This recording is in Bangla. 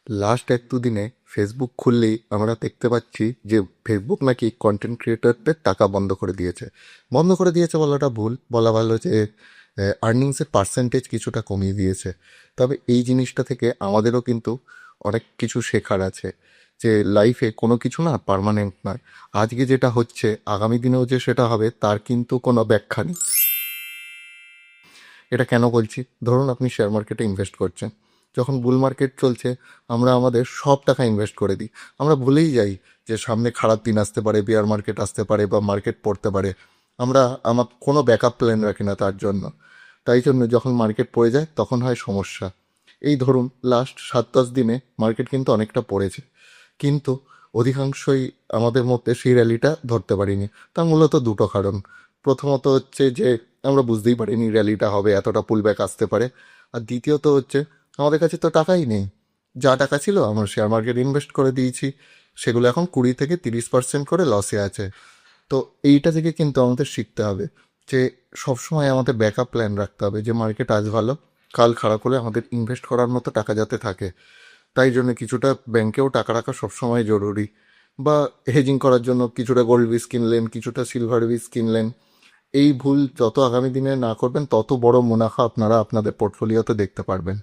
লাস্ট 1-2 দিনে ফেসবুক খুললেই আমরা দেখতে পাচ্ছি যে ফেসবুক নাকি কন্টেন্ট ক্রিয়েটরদের টাকা বন্ধ করে দিয়েছে বলাটা ভুল, বলা ভালো যে আর্নিংসের পার্সেন্টেজ কিছুটা কমিয়ে দিয়েছে। তবে এই জিনিসটা থেকে আমাদেরও কিন্তু অনেক কিছু শেখার আছে, যে লাইফে কোনো কিছু না পার্মানেন্ট নয়। আজকে যেটা হচ্ছে আগামী দিনেও যে সেটা হবে তার কিন্তু কোনো ব্যাখ্যা নেই। এটা কেন বলছি? ধরুন আপনি শেয়ার মার্কেটে ইনভেস্ট করছেন, যখন বুল মার্কেট চলছে আমরা আমাদের সব টাকা ইনভেস্ট করে দিই। আমরা ভুলেই যাই যে সামনে খারাপ দিন আসতে পারে, বিয়ার মার্কেট আসতে পারে বা মার্কেট পড়তে পারে। আমার কোনো ব্যাকআপ প্ল্যান রাখি না তার জন্য। তাই জন্য যখন মার্কেট পড়ে যায় তখন হয় সমস্যা। এই ধরুন লাস্ট 7-10 দিনে মার্কেট কিন্তু অনেকটা পড়েছে, কিন্তু অধিকাংশই আমাদের মধ্যে সেই র্যালিটা ধরতে পারিনি। তার মূলত দুটো কারণ। প্রথমত হচ্ছে যে আমরা বুঝতেই পারিনি র্যালিটা হবে, এতটা পুলব্যাক আসতে পারে। আর দ্বিতীয়ত হচ্ছে আমাদের কাছে তো টাকাই নেই। যা টাকা ছিল আমরা শেয়ার মার্কেট ইনভেস্ট করে দিয়েছি, সেগুলো এখন 20-30% করে লসে আছে। তো এইটা থেকে কিন্তু আমাদের শিখতে হবে যে সবসময় আমাদের ব্যাকআপ প্ল্যান রাখতে হবে, যে মার্কেট আজ ভালো কাল খারাপ হলে আমাদের ইনভেস্ট করার মতো টাকা যাতে থাকে। তাই জন্য কিছুটা ব্যাংকেও টাকা রাখা সবসময় জরুরি। বা হেজিং করার জন্য কিছুটা গোল্ড বীজ কিনলেন, কিছুটা সিলভার বীজ কিনলেন। এই ভুল যত আগামী দিনে না করবেন তত বড় মুনাফা আপনারা আপনাদের পোর্টফোলিওতে দেখতে পারবেন।